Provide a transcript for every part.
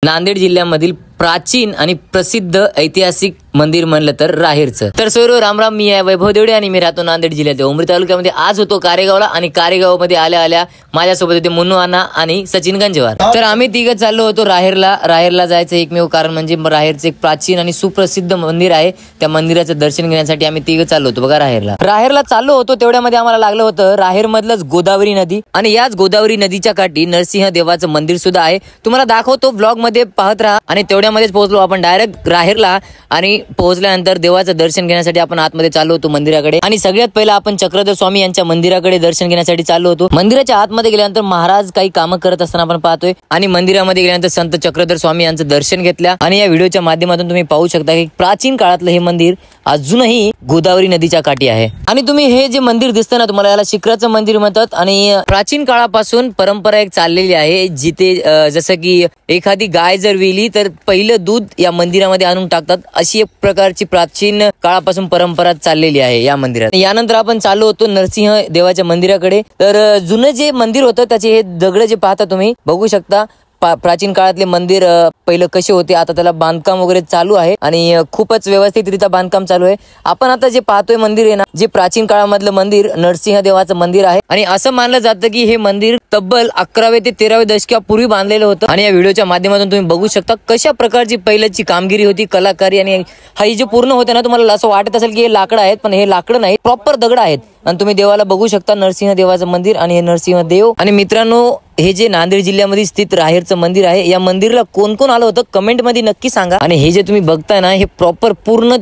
नांदेड जिल्ह्यामधील प्राचीन आणि प्रसिद्ध ऐतिहासिक मंदिर म्हणलं तर राहेरचं। तर सर्व रामराम, मी आहे वैभव देवडे आणि मी राहतो नांदेड जिल्ह्यात उमरी तालुक्यामध्ये। आज होतो कारेगावला आणि कारेगावमध्ये आल्या माझ्यासोबत होते मुन्नू अण्णा आणि सचिन गंजेवार। तर आम्ही तिघं चाललो होतो राहेरला। राहेरला जायचं एकमेव कारण म्हणजे राहेरचं एक प्राचीन आणि सुप्रसिद्ध मंदिर आहे। त्या मंदिराचं दर्शन घेण्यासाठी आम्ही तिघं चाललो होतो बघा राहेरला चाललो होतो। तेवढ्यामध्ये आम्हाला लागलं होतं राहेर मधलंच गोदावरी नदी आणि याच गोदावरी नदीच्या काठी नरसिंह देवाचं मंदिर सुद्धा आहे। तुम्हाला दाखवतो ब्लॉग मध्ये पाहत राहा। आणि तेवढ्यामध्येच पोहोचलो आपण डायरेक्ट राहेरला आणि पोहोचल्यानंतर देवाचं दर्शन घेण्यासाठी आपण आतमध्ये चाललो होतो मंदिराकडे। आणि सगळ्यात पहिला आपण चक्रधर स्वामी यांच्या मंदिराकडे दर्शन घेण्यासाठी चाललो होतो। मंदिराच्या आतमध्ये गेल्यानंतर महाराज काही कामं करत असताना आपण पाहतोय आणि मंदिरामध्ये गेल्यानंतर संत चक्रधर स्वामी यांचं दर्शन घेतलं। आणि या व्हिडिओच्या माध्यमातून तुम्ही पाहू शकता की प्राचीन काळातलं हे मंदिर अजूनही गोदावरी नदीच्या काठी आहे। आणि तुम्ही हे जे मंदिर दिसतं ना, तुम्हाला याला शिखराचं मंदिर म्हणतात। आणि प्राचीन काळापासून परंपरा एक चाललेली आहे, जिथे जसं की एखादी गाय जर विली तर पहिलं दूध या मंदिरामध्ये आणून टाकतात, अशी एक प्रकारची प्राचीन काळापासून परंपरा चाललेली आहे या मंदिरात। यानंतर आपण चाललो होतो नरसिंह देवाच्या मंदिराकडे। तर जुनं जे मंदिर होतं त्याचे हे दगड जे पाहता तुम्ही बघू शकता, प्राचीन काळातले मंदिर पहिलं कसे होते, आता त्याला बांधकाम वगैरे चालू आहे आणि खूपच व्यवस्थितरित्या बांधकाम चालू आहे। आपण आता जे पाहतोय मंदिर आहे ना, जे प्राचीन काळामधलं मंदिर नरसिंह देवाचं मंदिर आहे। आणि असं मानलं जातं की हे मंदिर तब्बल 11वे ते 13वे दशकापूर्वी बांधलेलं होतं। आणि या व्हिडिओच्या माध्यमातून तुम्ही बघू शकता कशा प्रकारची पहिल्याची कामगिरी होती, कलाकारी। आणि हे जे पूर्ण होते ना, तुम्हाला असं वाटत असेल की हे लाकडं आहेत, पण हे लाकडं नाही, प्रॉपर दगड आहेत। आणि तुम्ही देवाला बघू शकता, नरसिंह देवाचं मंदिर आणि हे नरसिंह देव। आणि मित्रांनो, हे जे नांदेड जिल्ह्यामध्ये स्थित राहेरचं मंदिर आहे, या मंदिराला कोण कोण आलं होतं कमेंट मध्ये नक्की सांगा। आणि हे जे तुम्ही बघताय ना, हे प्रॉपर पूर्ण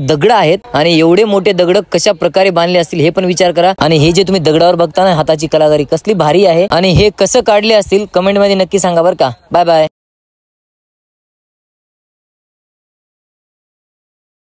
दगड आहेत। आणि एवढे मोठे दगड कशा प्रकारे बांधले असतील हे पण विचार करा। आणि हे जे तुम्ही दगडावर बघता ना, हाताची कलाकारी कसली भारी आहे आणि हे कसं काढले असतील कमेंट मध्ये नक्की सांगा बरं का। Bye bye.